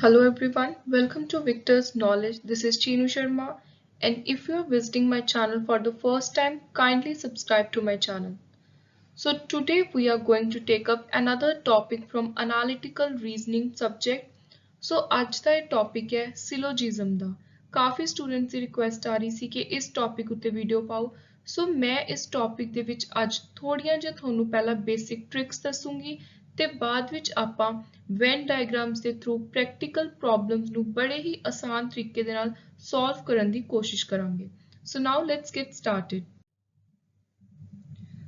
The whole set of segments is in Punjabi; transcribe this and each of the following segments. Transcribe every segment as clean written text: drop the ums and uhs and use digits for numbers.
Hello everyone, welcome to Victor's Knowledge. This is Chinu Sharma, and if you are visiting my channel for the first time, kindly subscribe to my channel. So today we are going to take up another topic from analytical reasoning subject. So ਅੱਜ ਦਾ ਇਹ ਟੌਪਿਕ ਹੈ ਸਿਲੋਜਿਜ਼ਮ ਦਾ। ਕਾਫੀ ਸਟੂਡੈਂਟਸ ਦੀ ਰਿਕੁਐਸਟ ਆ ਰਹੀ ਸੀ ਕਿ ਇਸ ਟੌਪਿਕ ਉੱਤੇ ਵੀਡੀਓ ਪਾਓ। ਸੋ ਮੈਂ ਇਸ ਟੌਪਿਕ ਦੇ ਵਿੱਚ ਅੱਜ ਥੋੜੀਆਂ ਜਿਹੀਆਂ ਤੁਹਾਨੂੰ ਪਹਿਲਾਂ ਬੇਸਿਕ ਟ੍ਰਿਕਸ ਦੱਸੂਗੀ ਤੇ ਬਾਅਦ ਵਿੱਚ ਆਪਾਂ ਵੈਨ ਡਾਇਗਰਾਮਸ ਦੇ ਥਰੂ ਪ੍ਰੈਕਟੀਕਲ ਪ੍ਰੋਬਲਮਸ ਨੂੰ ਬੜੇ ਹੀ ਆਸਾਨ ਤਰੀਕੇ ਦੇ ਨਾਲ ਸੋਲਵ ਕਰਨ ਦੀ ਕੋਸ਼ਿਸ਼ ਕਰਾਂਗੇ। So now let's get started.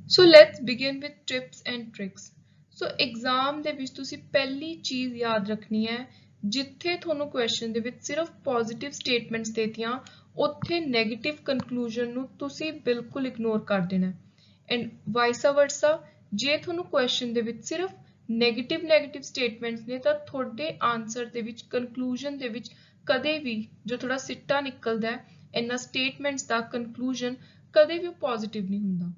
So let's begin with tips and tricks. So exam ਦੇ ਵਿੱਚ ਤੁਸੀਂ ਪਹਿਲੀ ਚੀਜ਼ ਯਾਦ ਰੱਖਣੀ ਹੈ, ਜਿੱਥੇ ਤੁਹਾਨੂੰ ਕੁਐਸਚਨ ਦੇ ਵਿੱਚ ਸਿਰਫ ਪੋਜ਼ਿਟਿਵ ਸਟੇਟਮੈਂਟਸ ਦੇਤੀਆਂ ਉੱਥੇ ਨੈਗੇਟਿਵ ਕਨਕਲੂਜਨ ਨੂੰ ਤੁਸੀਂ ਬਿਲਕੁਲ ਇਗਨੋਰ ਕਰ ਦੇਣਾ ਹੈ। ਐਂਡ ਵਾਈਸ ਵਰਸਾ, ਜੇ ਤੁਹਾਨੂੰ ਕੁਐਸਚਨ ਦੇ ਵਿੱਚ ਸਿਰਫ ਨੈਗੇਟਿਵ ਸਟੇਟਮੈਂਟਸ ਨੇ ਤਾਂ ਤੁਹਾਡੇ ਆਨਸਰ ਦੇ ਵਿੱਚ ਕਨਕਲੂਜਨ ਦੇ ਵਿੱਚ ਕਦੇ ਵੀ ਜੋ ਥੋੜਾ ਸਿੱਟਾ ਨਿਕਲਦਾ ਹੈ ਇਹਨਾਂ ਸਟੇਟਮੈਂਟਸ ਦਾ ਕਨਕਲੂਜਨ ਕਦੇ ਵੀ ਪੋਜ਼ਿਟਿਵ ਨਹੀਂ ਹੁੰਦਾ।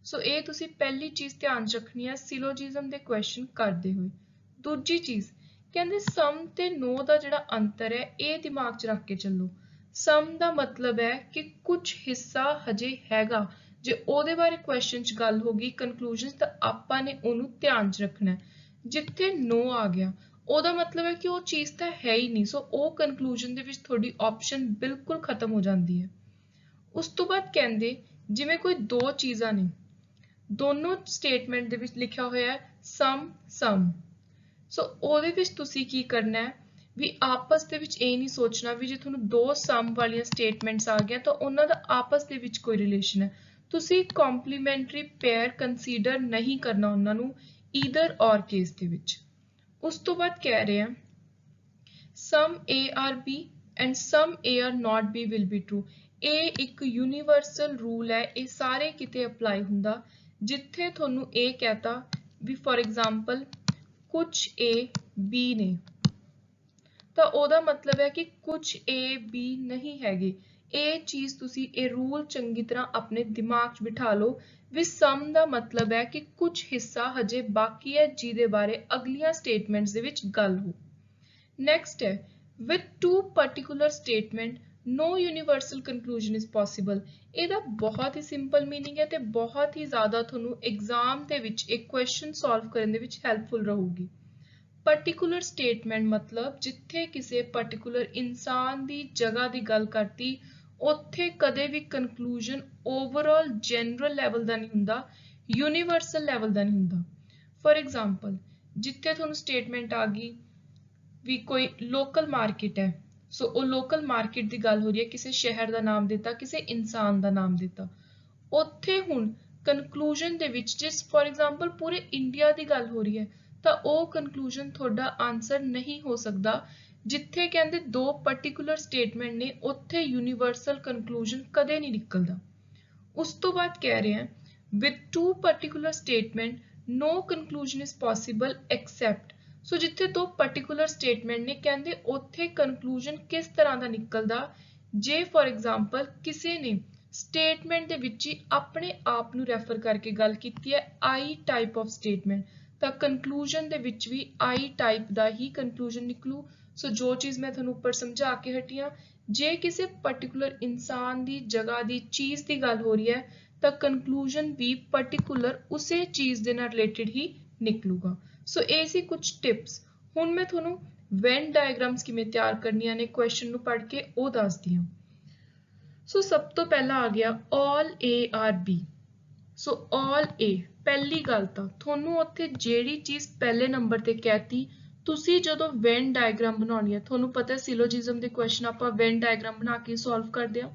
ਸੋ ਇਹ ਤੁਸੀਂ ਪਹਿਲੀ ਚੀਜ਼ ਧਿਆਨ ਰੱਖਣੀ ਹੈ ਸਿਲੋਜਿਜ਼ਮ ਦੇ ਕੁਐਸਚਨ ਕਰਦੇ ਹੋਏ। ਦੂਜੀ ਚੀਜ਼ ਕਹਿੰਦੇ ਸਮ ਤੇ ਨੋ ਦਾ ਜਿਹੜਾ ਅੰਤਰ ਹੈ ਇਹ ਦਿਮਾਗ 'ਚ ਰੱਖ ਕੇ ਚੱਲੋ। ਸਮ ਦਾ ਮਤਲਬ ਹੈ ਕਿ ਕੁਝ ਹਿੱਸਾ ਹਜੇ ਹੈਗਾ, ਜੇ ਉਹਦੇ ਬਾਰੇ ਕੁਐਸਚਨ 'ਚ ਗੱਲ ਹੋ ਗਈ ਕਨਕਲੂਜਨ ਤਾਂ ਆਪਾਂ ਨੇ ਉਹਨੂੰ ਧਿਆਨ 'ਚ ਰੱਖਣਾ। ਜਿੱਥੇ ਨੋ ਆ ਗਿਆ ਉਹਦਾ ਮਤਲਬ ਹੈ ਕਿ ਉਹ ਚੀਜ਼ ਤਾਂ ਹੈ ਹੀ ਨਹੀਂ, ਸੋ ਉਹ ਕਨਕਲੂਜਨ ਦੇ ਵਿੱਚ ਤੁਹਾਡੀ ਆਪਸ਼ਨ ਬਿਲਕੁਲ ਖਤਮ ਹੋ ਜਾਂਦੀ ਹੈ। ਉਸ ਤੋਂ ਬਾਅਦ ਕਹਿੰਦੇ ਜਿਵੇਂ ਕੋਈ ਦੋ ਚੀਜ਼ਾਂ ਨੇ, ਦੋਨੋਂ ਸਟੇਟਮੈਂਟ ਦੇ ਵਿੱਚ ਲਿਖਿਆ ਹੋਇਆ ਹੈ ਸਮ। ਸੋ ਉਹਦੇ ਵਿੱਚ ਤੁਸੀਂ ਕੀ ਕਰਨਾ ਹੈ ਵੀ ਆਪਸ ਦੇ ਵਿੱਚ ਇਹ ਨਹੀਂ ਸੋਚਣਾ ਵੀ ਜੇ ਤੁਹਾਨੂੰ ਦੋ ਸਮ ਵਾਲੀਆਂ ਸਟੇਟਮੈਂਟਸ ਆ ਗਿਆ ਤਾਂ ਉਹਨਾਂ ਦਾ ਆਪਸ ਦੇ ਵਿੱਚ ਕੋਈ ਰਿਲੇਸ਼ਨ ਹੈ। ਤੁਸੀਂ ਕੰਪਲੀਮੈਂਟਰੀ ਪੇਅਰ ਕੰਸੀਡਰ ਨਹੀਂ ਕਰਨਾ ਉਹਨਾਂ ਨੂੰ ਈਦਰ ਔਰ ਕੇਸ ਦੇ ਵਿੱਚ। ਉਸ ਤੋਂ ਬਾਅਦ ਕਹਿ ਰਹੇ ਆ ਸਮ A are B and some A are not B will be true। ਇਹ ਇੱਕ ਯੂਨੀਵਰਸਲ ਰੂਲ ਹੈ, ਇਹ ਸਾਰੇ ਕਿਤੇ ਅਪਲਾਈ ਹੁੰਦਾ। ਜਿੱਥੇ ਤੁਹਾਨੂੰ ਇਹ ਕਹਤਾ ਵੀ ਫॉर ਐਗਜ਼ਾਮਪਲ ਕੁਝ A B ਨੇ ਤਾਂ ਉਹਦਾ ਮਤਲਬ ਹੈ ਕਿ ਕੁਝ A B ਨਹੀਂ ਹੈਗੇ। ਇਹ ਚੀਜ਼ ਤੁਸੀਂ ਇਹ ਰੂਲ ਚੰਗੀ ਤਰ੍ਹਾਂ ਆਪਣੇ ਦਿਮਾਗ 'ਚ ਬਿਠਾ ਲਓ ਵੀ ਸਮ ਦਾ ਮਤਲਬ ਹੈ ਕਿ ਕੁਝ ਹਿੱਸਾ ਹਜੇ ਬਾਕੀ ਹੈ ਜਿਹਦੇ ਬਾਰੇ ਅਗਲੀਆਂ ਸਟੇਟਮੈਂਟਸ ਦੇ ਵਿੱਚ ਗੱਲ ਹੋ। Next है with two particular statement no universal conclusion is possible। ਇਹਦਾ ਬਹੁਤ ਹੀ ਸਿੰਪਲ ਮੀਨਿੰਗ ਹੈ ਤੇ ਬਹੁਤ ਹੀ ਜ਼ਿਆਦਾ ਤੁਹਾਨੂੰ ਐਗਜ਼ਾਮ ਦੇ ਵਿੱਚ ਇੱਕ ਕੁਐਸਚਨ ਸੋਲਵ ਕਰਨ ਦੇ ਵਿੱਚ ਹੈਲਪਫੁਲ ਰਹੂਗੀ। ਪਾਰਟਿਕੂਲਰ ਸਟੇਟਮੈਂਟ ਮਤਲਬ ਜਿੱਥੇ ਕਿਸੇ ਪਾਰਟਿਕੂਲਰ ਇਨਸਾਨ ਦੀ ਜਗ੍ਹਾ ਦੀ ਗੱਲ ਕਰਤੀ ਉੱਥੇ ਕਦੇ ਵੀ ਕਨਕਲੂਜਨ ਓਵਰਆਲ ਜਨਰਲ ਲੈਵਲ ਦਾ ਨਹੀਂ ਹੁੰਦਾ, ਯੂਨੀਵਰਸਲ ਲੈਵਲ ਦਾ ਨਹੀਂ ਹੁੰਦਾ। ਫॉर ਐਗਜ਼ਾਮਪਲ ਜਿੱਥੇ ਤੁਹਾਨੂੰ ਸਟੇਟਮੈਂਟ ਆ ਗਈ ਵੀ ਕੋਈ ਲੋਕਲ ਮਾਰਕੀਟ ਹੈ, ਸੋ ਉਹ ਲੋਕਲ ਮਾਰਕੀਟ ਦੀ ਗੱਲ ਹੋ ਰਹੀ ਹੈ, ਕਿਸੇ ਸ਼ਹਿਰ ਦਾ ਨਾਮ ਦਿੱਤਾ, ਕਿਸੇ ਇਨਸਾਨ ਦਾ ਨਾਮ ਦਿੱਤਾ। ਉੱਥੇ ਹੁਣ ਕਨਕਲੂਜਨ ਦੇ ਵਿੱਚ ਜਿਸ ਫॉर ਐਗਜ਼ਾਮਪਲ ਪੂਰੇ ਇੰਡੀਆ ਦੀ ਗੱਲ ਹੋ ਰਹੀ ਹੈ ਤਾਂ ਉਹ ਕਨਕਲੂਜਨ ਤੁਹਾਡਾ ਆਨਸਰ ਨਹੀਂ ਹੋ ਸਕਦਾ। ਜਿੱਥੇ ਕਹਿੰਦੇ ਦੋ ਪਾਰਟਿਕੂਲਰ ਸਟੇਟਮੈਂਟ ਨੇ ਉੱਥੇ ਯੂਨੀਵਰਸਲ ਕਨਕਲੂਜਨ ਕਦੇ ਨਹੀਂ ਨਿਕਲਦਾ। ਉਸ ਤੋਂ ਬਾਅਦ ਕਹਿ ਰਹੇ ਹਾਂ with two particular statement no conclusion is possible except। ਸੋ ਜਿੱਥੇ ਦੋ ਪਾਰਟਿਕੂਲਰ ਸਟੇਟਮੈਂਟ ਨੇ ਕਹਿੰਦੇ ਉੱਥੇ ਕਨਕਲੂਜਨ ਕਿਸ ਤਰ੍ਹਾਂ ਦਾ ਨਿਕਲਦਾ ਜੇ ਫॉर ਐਗਜ਼ਾਮਪਲ ਕਿਸੇ ਨੇ ਸਟੇਟਮੈਂਟ ਦੇ ਵਿੱਚ ਹੀ ਆਪਣੇ ਆਪ ਨੂੰ ਰੈਫਰ ਕਰਕੇ ਗੱਲ ਕੀਤੀ ਹੈ ਆਈ ਟਾਈਪ ਆਫ ਸਟੇਟਮੈਂਟ ਤਾਂ ਕਨਕਲੂਜਨ ਦੇ ਵਿੱਚ ਵੀ ਆਈ ਟਾਈਪ ਦਾ ਹੀ ਕਨਕਲੂਜਨ ਨਿਕਲੂ। ਸੋ ਜੋ ਚੀਜ਼ ਮੈਂ ਤੁਹਾਨੂੰ ਉੱਪਰ ਸਮਝਾ ਕੇ ਹਟੀ ਹਾਂ, ਜੇ ਕਿਸੇ ਪਾਰਟਿਕੂਲਰ ਇਨਸਾਨ ਦੀ ਜਗ੍ਹਾ ਦੀ ਚੀਜ਼ ਦੀ ਗੱਲ ਹੋ ਰਹੀ ਹੈ ਤਾਂ ਕਨਕਲੂਜਨ ਵੀ ਪਾਰਟਿਕੂਲਰ ਉਸੇ ਚੀਜ਼ ਦੇ ਨਾਲ ਰਿਲੇਟਡ ਹੀ ਨਿਕਲੂਗਾ। ਸੋ ਇਹ ਸੀ ਕੁਝ ਟਿਪਸ। ਹੁਣ ਮੈਂ ਤੁਹਾਨੂੰ ਵੈਨ ਡਾਇਗਰਾਮਸ ਕਿਵੇਂ ਤਿਆਰ ਕਰਨੀਆਂ ਨੇ ਕੁਐਸਚਨ ਨੂੰ ਪੜ੍ਹ ਕੇ ਉਹ ਦੱਸਦੀ ਹਾਂ। ਸੋ ਸਭ ਤੋਂ ਪਹਿਲਾਂ ਆ ਗਿਆ all A are B। So all A ਪਹਿਲੀ ਗੱਲ ਤਾਂ ਤੁਹਾਨੂੰ ਉੱਥੇ ਜਿਹੜੀ ਚੀਜ਼ ਪਹਿਲੇ ਨੰਬਰ ਤੇ ਕਹਿਤੀ ਤੁਸੀਂ ਜਦੋਂ ਵੈਨ ਡਾਇਗਰਾਮ ਬਣਾਉਣੀ ਹੈ, ਤੁਹਾਨੂੰ ਪਤਾ ਸਿਲੋਜਿਜ਼ਮ ਦੇ ਕੁਐਸਚਨ ਆਪਾਂ ਵੈਨ ਡਾਇਗਰਾਮ ਬਣਾ ਕੇ ਸੋਲਵ ਕਰਦੇ ਹਾਂ।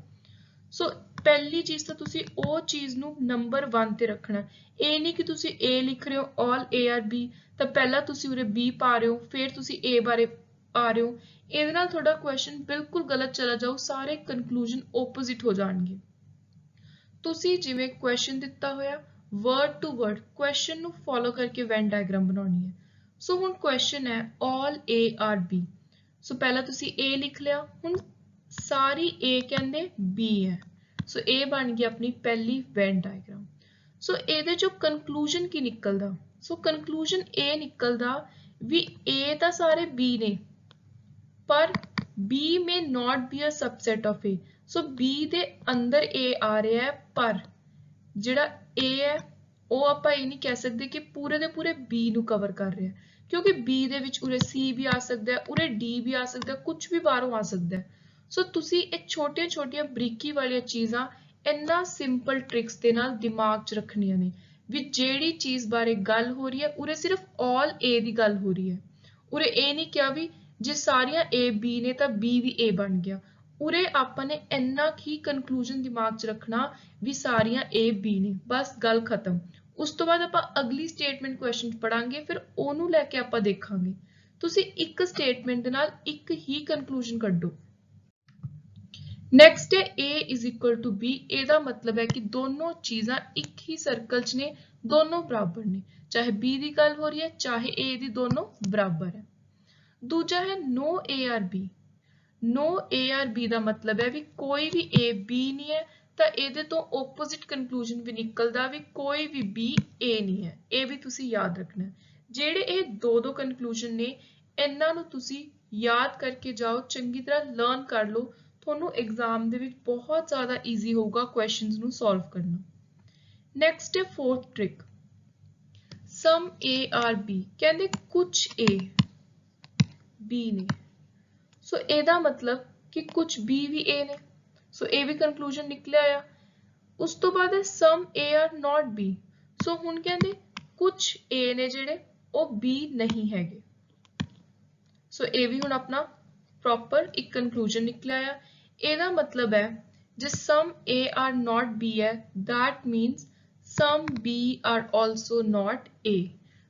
ਸੋ ਪਹਿਲੀ ਚੀਜ਼ ਤਾਂ ਤੁਸੀਂ ਉਹ ਚੀਜ਼ ਨੂੰ ਨੰਬਰ 1 ਤੇ ਰੱਖਣਾ। ਇਹ ਨਹੀਂ ਕਿ ਤੁਸੀਂ A ਲਿਖ ਰਹੇ ਹੋ all A are B ਤਾਂ ਪਹਿਲਾਂ ਤੁਸੀਂ ਉਰੇ B ਪਾ ਰਹੇ ਹੋ ਫਿਰ ਤੁਸੀਂ A ਬਾਰੇ ਆ ਰਹੇ ਹੋ, ਇਹਦੇ ਨਾਲ ਤੁਹਾਡਾ ਕੁਐਸਚਨ ਬਿਲਕੁਲ ਗਲਤ ਚਲਾ ਜਾਊ, ਸਾਰੇ ਕਨਕਲੂਜਨ ਆਪੋਜ਼ਿਟ ਹੋ ਜਾਣਗੇ। ਤੁਸੀਂ ਜਿਵੇਂ ਕੁਐਸਚਨ ਦਿੱਤਾ ਹੋਇਆ ਵਰਡ ਟੂ ਵਰਡ ਕੁਐਸਚਨ ਨੂੰ ਫੋਲੋ ਕਰਕੇ ਵੈਨ ਡਾਇਗਰਾਮ ਬਣਾਉਣੀ ਹੈ। ਸੋ ਹੁਣ ਕੁਐਸਚਨ ਹੈ all A are B। ਸੋ ਪਹਿਲਾਂ ਤੁਸੀਂ A ਲਿਖ ਲਿਆ, ਹੁਣ ਸਾਰੀ A ਕਹਿੰਦੇ B ਹੈ, ਸੋ ਇਹ ਬਣ ਗਈ ਆਪਣੀ ਪਹਿਲੀ ਵੈਨ ਡਾਇਗਰਾਮ। ਸੋ ਇਹਦੇ ਚੋਂ ਕਨਕਲੂਜਨ ਕੀ ਨਿਕਲਦਾ, ਸੋ ਕਨਕਲੂਜਨ ਇਹ ਨਿਕਲਦਾ ਵੀ A ਤਾਂ ਸਾਰੇ B ਨੇ पर B may not be a subset of A। So B ਦੇ ਅੰਦਰ A ਆ ਰਿਹਾ ਹੈ, ਪਰ ਜਿਹੜਾ A ਹੈ ਉਹ ਆਪਾਂ ਇਹ ਨਹੀਂ ਕਹਿ ਸਕਦੇ ਕਿ ਪੂਰੇ ਦੇ ਪੂਰੇ B ਨੂੰ ਕਵਰ ਕਰ ਰਿਹਾ, ਕਿਉਂਕਿ B ਦੇ ਵਿੱਚ ਉਰੇ C ਵੀ ਆ ਸਕਦਾ ਹੈ, ਉਰੇ D ਵੀ ਆ ਸਕਦਾ ਹੈ, ਕੁਝ ਵੀ ਬਾਹਰੋਂ ਆ ਸਕਦਾ ਹੈ। ਸੋ ਤੁਸੀਂ ਇਹ ਛੋਟੀਆਂ ਛੋਟੀਆਂ ਬਰੀਕੀ ਵਾਲੀਆਂ ਚੀਜ਼ਾਂ ਇੰਨਾ ਸਿੰਪਲ ਟ੍ਰਿਕਸ ਦੇ ਨਾਲ ਦਿਮਾਗ 'ਚ ਰੱਖਣੀਆਂ ਨੇ ਵੀ ਜਿਹੜੀ ਚੀਜ਼ ਬਾਰੇ ਗੱਲ ਹੋ ਰਹੀ ਹੈ ਉਰੇ ਸਿਰਫ all A ਦੀ ਗੱਲ ਹੋ ਰਹੀ ਹੈ। ਉਰੇ ਇਹ ਨਹੀਂ ਕਿਹਾ ਵੀ ਜੇ ਸਾਰੀਆਂ A B ਨੇ ਤਾਂ B ਵੀ A ਬਣ ਗਿਆ। ਉਰੇ ਆਪਾਂ ਨੇ ਇੰਨਾ ਹੀ ਕਨਕਲੂਜਨ ਦਿਮਾਗ 'ਚ ਰੱਖਣਾ ਵੀ ਸਾਰੀਆਂ A B ਨੇ, ਬਸ ਗੱਲ ਖਤਮ। ਉਸ ਤੋਂ ਬਾਅਦ ਆਪਾਂ ਅਗਲੀ ਸਟੇਟਮੈਂਟ ਕੁਐਸਚਨ 'ਚ ਪੜਾਂਗੇ, ਫਿਰ ਉਹਨੂੰ ਲੈ ਕੇ ਆਪਾਂ ਦੇਖਾਂਗੇ। ਤੁਸੀਂ ਇੱਕ ਸਟੇਟਮੈਂਟ ਦੇ ਨਾਲ ਇੱਕ ਹੀ ਕਨਕਲੂਜਨ ਕੱਢੋ। ਨੈਕਸਟ ਹੈ A is equal to B। ਇਹਦਾ ਮਤਲਬ ਹੈ ਕਿ ਦੋਨੋਂ ਚੀਜ਼ਾਂ ਇੱਕ ਹੀ ਸਰਕਲ 'ਚ ਨੇ, ਦੋਨੋਂ ਬਰਾਬਰ ਨੇ, ਚਾਹੇ B ਦੀ ਗੱਲ ਹੋ ਰਹੀ ਹੈ ਚਾਹੇ A ਦੀ, ਦੋਨੋਂ ਬਰਾਬਰ ਹੈ। ਦੂਜਾ ਹੈ no A or B। no A or B ਦਾ ਮਤਲਬ ਹੈ ਵੀ ਕੋਈ ਵੀ A B ਨਹੀਂ ਹੈ, ਤਾਂ ਇਹਦੇ ਤੋਂ opposite conclusion ਵੀ ਨਿਕਲਦਾ ਵੀ ਕੋਈ ਵੀ B A ਨਹੀਂ ਹੈ। ਇਹ ਵੀ ਤੁਸੀਂ ਯਾਦ ਰੱਖਣਾ। ਜਿਹੜੇ ਇਹ ਦੋ conclusion ਨੇ ਇਹਨਾਂ ਨੂੰ ਤੁਸੀਂ ਯਾਦ ਕਰਕੇ ਜਾਓ, ਚੰਗੀ ਤਰ੍ਹਾਂ ਲਰਨ ਕਰ ਲਓ, ਤੁਹਾਨੂੰ ਐਗਜ਼ਾਮ ਦੇ ਵਿੱਚ ਬਹੁਤ ਜ਼ਿਆਦਾ ਈਜ਼ੀ ਹੋਊਗਾ ਕੁਐਸਚਨਸ ਨੂੰ ਸੋਲਵ ਕਰਨਾ। ਨੈਕਸਟ ਹੈ fourth trick, some A or B। ਕਹਿੰਦੇ ਕੁਝ A B ਨੇ, ਸੋ ਇਹਦਾ ਮਤਲਬ ਕਿ ਕੁਝ B ਵੀ A ਨੇ, ਸੋ ਇਹ ਵੀ ਕੰਕਲੂਜਨ ਨਿਕਲਿਆ ਆ। ਉਸ ਤੋਂ ਬਾਅਦ ਹੈ ਸਮ A are not B। ਸੋ ਹੁਣ ਕਹਿੰਦੇ ਕੁਝ A ਨੇ ਜਿਹੜੇ ਉਹ B ਨਹੀਂ ਹੈਗੇ, ਸੋ ਇਹ ਵੀ ਹੁਣ ਆਪਣਾ ਪ੍ਰੋਪਰ ਇੱਕ ਕੰਕਲੂਜਨ ਨਿਕਲਿਆ ਆ। ਇਹਦਾ ਮਤਲਬ ਹੈ ਜੇ ਸਮ A are not B ਹੈ, that means some B are also not A।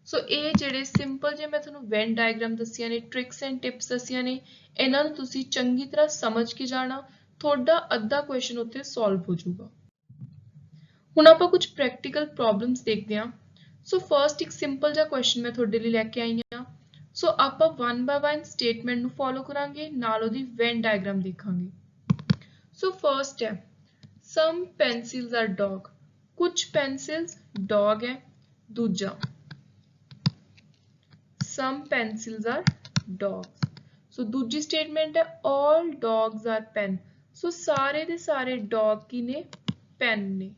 ਸੋ ਇਹ ਜਿਹੜੇ ਸਿੰਪਲ ਜੇ ਮੈਂ ਤੁਹਾਨੂੰ ਵੈਨ ਡਾਇਗਰਾਮ ਦੱਸੀਆਂ ਨੇ, ਟ੍ਰਿਕਸ ਐਂਡ ਟਿਪਸ ਦੱਸੀਆਂ ਨੇ, ਇਹਨਾਂ ਨੂੰ ਤੁਸੀਂ ਚੰਗੀ ਤਰ੍ਹਾਂ ਸਮਝ ਕੇ ਜਾਣਾ, ਤੁਹਾਡਾ ਅੱਧਾ ਕੁਐਸਚਨ ਉੱਥੇ ਸੋਲਵ ਹੋ ਜਾਊਗਾ। ਹੁਣ ਆਪਾਂ ਕੁਝ ਪ੍ਰੈਕਟੀਕਲ ਪ੍ਰੋਬਲਮਸ ਦੇਖਦੇ ਹਾਂ। ਸੋ ਫਰਸਟ ਇੱਕ ਸਿੰਪਲ ਜਿਹਾ ਕੁਐਸਚਨ ਮੈਂ ਤੁਹਾਡੇ ਲਈ ਲੈ ਕੇ ਆਈ ਹਾਂ। ਸੋ ਆਪਾਂ 1 by 1 ਸਟੇਟਮੈਂਟ ਨੂੰ ਫੋਲੋ ਕਰਾਂਗੇ, ਨਾਲ ਉਹਦੀ ਵੈਨ ਡਾਇਗਰਾਮ ਦੇਖਾਂਗੇ। ਸੋ ਫਰਸਟ ਹੈ ਸਮ ਪੈਨਸਿਲਸ ਆਰ ਡੌਗ। ਕੁਝ ਪੈਨਸਿਲਸ ਡੌਗ ਹੈ। ਦੂਜਾ some pencils are dogs। सो दूजी स्टेटमेंट है all dogs are pen। सो सारे दे सारे डॉग की ने पेन ने,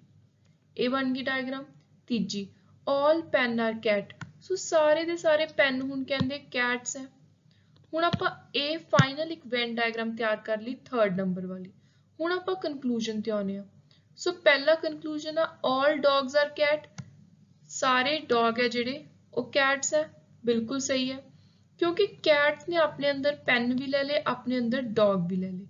ये बन गई डायग्राम। तीजी all pen are cat। So सारे दे सारे पेन हुण कहंदे cats है। हुण आपां ये फाइनल एक वेन डायग्राम तैयार कर ली थर्ड नंबर वाली। हुण आपां कंक्लूजन ते आउने आ। सो पहला कंक्लूजन है all dogs are cat। सारे डॉग है जेडे वो cats है, बिल्कुल सही है, क्योंकि कैट्स ने अपने अंदर पेन भी ले ले, अपने अंदर डॉग भी ले ले।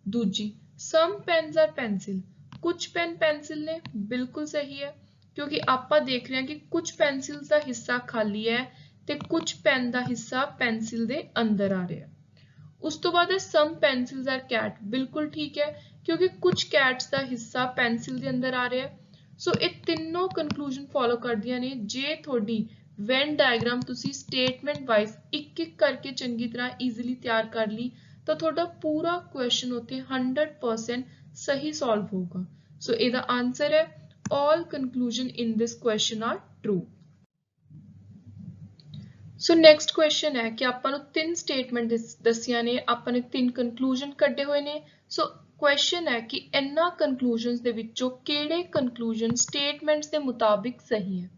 दूजी सम पेन्स आर पेंसिल। कुछ पेन पेंसिल ने, बिल्कुल सही है, क्योंकि आपां देख रहे हैं कि कुछ पेंसिल्स का हिस्सा खाली है ते कुछ पेन का हिस्सा पेंसिल दे अंदर आ रहा है। उस तो बाद है सम पेंसिल्स आर कैट। बिल्कुल ठीक है, क्योंकि कुछ कैट्स का हिस्सा पेंसिल दे अंदर आ रहा है। सो ये तीनों कंक्लूजन फॉलो कर दिया ने। जे थोड़ी वैन डायग्राम तुसी स्टेटमेंट वाइज एक एक करके चंगी तरह ईजिली तैयार कर ली तो थोड़ा पूरा क्वेश्चन होते 100% सही सॉल्व होगा। सो इसका आंसर है all conclusion in this question are true. So next question है कि आपां नूं 3 स्टेटमेंट दसियां ने, आपां ने 3 कंक्लूजन कड्ढे हुए ने। सो क्वेश्चन है कि इन्हां कंक्लूजनस दे विचों किहड़े कंक्लूजन स्टेटमेंट्स दे मुताबिक सही है।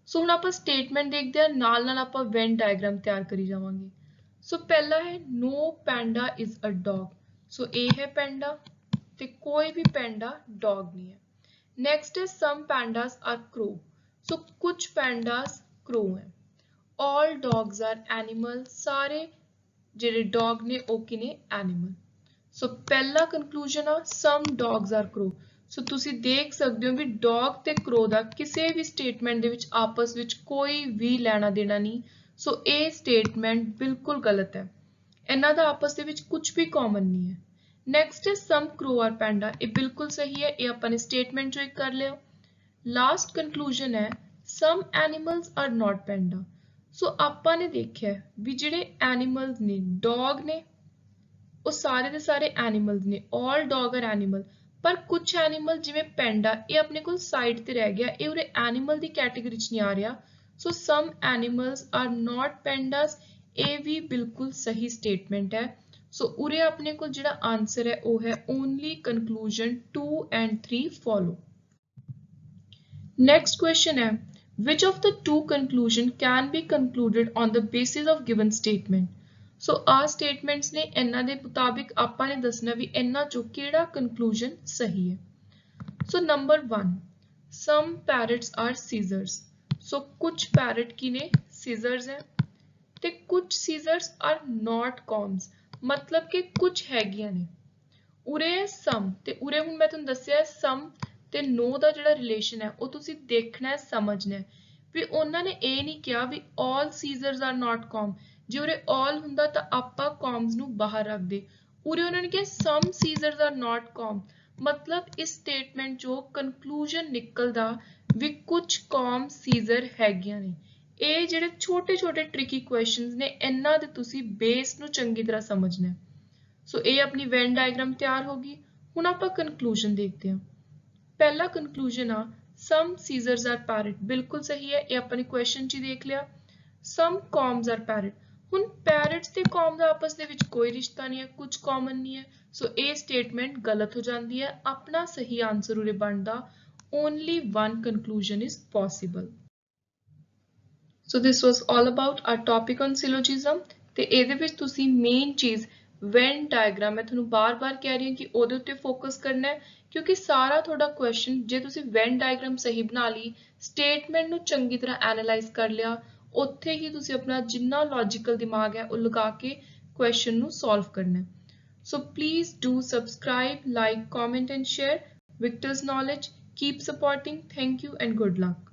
सो हुण आपां स्टेटमेंट देखते हैं, नाल नाल आपां वेन डायग्राम तैयार करी जावांगे। सो पहला है no panda is a dog. So ए है पैंडा ते कोई भी पैंडा डॉग नहीं है। नेक्स्ट है some pandas are crow. So कुछ पैंडास क्रो हैं। All dogs are animal. सारे जिहड़े डॉग ने वो किने एनिमल। सो पहला कंक्लूजन आ some dogs are crow. So तुसी देख सकते हो भी डॉग ते क्रो दा किसी भी स्टेटमेंट दे विच आपस विच कोई भी लेना देना नहीं। सो ये स्टेटमेंट बिल्कुल गलत है, इन्हां दा आपस दे विच कुछ भी कॉमन नहीं है। नेक्स्ट है सम क्रो आर पैंडा। ये बिल्कुल सही है, ये अपन स्टेटमेंट चो कर लिया। लास्ट कंक्लूजन है सम एनिमल्स आर नॉट पैंडा। सो आपां ने देखिया भी जिहड़े एनिमल्स ने, डॉग ने, वो सारे दे सारे एनिमल्स ने, ऑल डॉग आर एनिमल। पर कुछ एनिमल जिवें पैंडा ये अपने कोल साइड ते रह गया, ये उरे एनिमल दी कैटेगरी च नहीं आ रहा। So some animals are not pandas, ये भी बिल्कुल सही स्टेटमेंट है। ਸੋ ਉਰੇ ਆਪਣੇ ਕੋਲ ਜਿਹੜਾ ਆਨਸਰ ਹੈ ਉਹ ਹੈ only conclusion 2 and 3 follow. Next question है, which of the two conclusion can be concluded on the basis of given statement? So ਆ statements ਨੇ ਇਹਨਾਂ ਦੇ ਮੁਤਾਬਿਕ ਆਪਾਂ ਨੇ ਦੱਸਣਾ ਵੀ ਇਹਨਾਂ ਚੋਂ ਕਿਹੜਾ conclusion ਸਹੀ ਹੈ। So number 1, some parrots are scissors. So ਕੁਝ parrot ਕੀ ਨੇ scissors ਹੈ ਤੇ ਕੁਝ scissors are not combs, ਮਤਲਬ ਕਿ ਕੁਝ ਹੈਗੀਆਂ ਨੇ। ਉਰੇ some ਤੇ ਉਰੇ ਹੁਣ ਮੈਂ ਤੁਹਾਨੂੰ ਦੱਸਿਆ some ਤੇ no ਦਾ ਜਿਹੜਾ ਰਿਲੇਸ਼ਨ ਹੈ ਉਹ ਤੁਸੀਂ ਦੇਖਣਾ ਹੈ ਸਮਝਣਾ ਹੈ ਵੀ ਉਹਨਾਂ ਨੇ ਇਹ ਨਹੀਂ ਕਿਹਾ ਵੀ all scissors are not comb। ਜੇ ਉਰੇ all ਹੁੰਦਾ ਤਾਂ ਆਪਾਂ combs ਨੂੰ ਬਾਹਰ ਰੱਖਦੇ। ਉਰੇ ਉਹਨਾਂ ਨੇ ਕਿਹਾ some scissors are not comb, ਮਤਲਬ ਇਸ ਸਟੇਟਮੈਂਟ ਚੋਂ ਕਨਕਲੂਜਨ ਨਿਕਲਦਾ ਵੀ ਕੁਝ comb scissor ਹੈਗੀਆਂ ਨੇ। ਇਹ ਜਿਹੜੇ ਛੋਟੇ ਛੋਟੇ ਟ੍ਰਿਕੀ ਕੁਐਸਚਨਸ ਨੇ ਇਹਨਾਂ ਦੇ ਤੁਸੀਂ ਬੇਸ ਨੂੰ ਚੰਗੀ ਤਰ੍ਹਾਂ ਸਮਝਣਾ ਹੈ। ਸੋ ਇਹ ਆਪਣੀ ਵੈਨ ਡਾਇਗਰਾਮ ਤਿਆਰ ਹੋ ਗਈ। ਹੁਣ ਆਪਾਂ ਕਨਕਲੂਜਨ ਦੇਖਦੇ ਹਾਂ। पहला कंक्लूजन आ some scissors are parrot, बिल्कुल सही है, ये अपने क्वेश्चन च देख लिया। some combs are parrot, हुन parrots ते comb दा आपस दे विच कोई रिश्ता नहीं है, कुछ कॉमन नहीं है, सो ये स्टेटमेंट गलत हो जाती है। अपना सही आंसर उरे बनदा only one conclusion is possible। so this was all about our topic on syllogism ਤੇ ਇਹਦੇ ਵਿੱਚ ਤੁਸੀਂ ਮੇਨ ਚੀਜ਼ ਵੈਨ ਡਾਇਗਰਾਮ ਮੈਂ ਤੁਹਾਨੂੰ ਬਾਰ-ਬਾਰ ਕਹਿ ਰਹੀ ਹਾਂ ਕਿ ਉਹਦੇ ਉੱਤੇ ਫੋਕਸ ਕਰਨਾ ਹੈ ਕਿਉਂਕਿ ਸਾਰਾ ਤੁਹਾਡਾ ਕੁਐਸਚਨ ਜੇ ਤੁਸੀਂ ਵੈਨ ਡਾਇਗਰਾਮ ਸਹੀ ਬਣਾ ਲਈ, ਸਟੇਟਮੈਂਟ ਨੂੰ ਚੰਗੀ ਤਰ੍ਹਾਂ ਐਨਾਲਾਈਜ਼ ਕਰ ਲਿਆ, ਉੱਥੇ ਹੀ ਤੁਸੀਂ ਆਪਣਾ ਜਿੰਨਾ ਲੌਜੀਕਲ ਦਿਮਾਗ ਹੈ ਉਹ ਲਗਾ ਕੇ ਕੁਐਸਚਨ ਨੂੰ ਸੋਲਵ ਕਰਨਾ ਹੈ। So please do subscribe, like, comment and share. Victor's Knowledge, keep supporting. Thank you and good luck.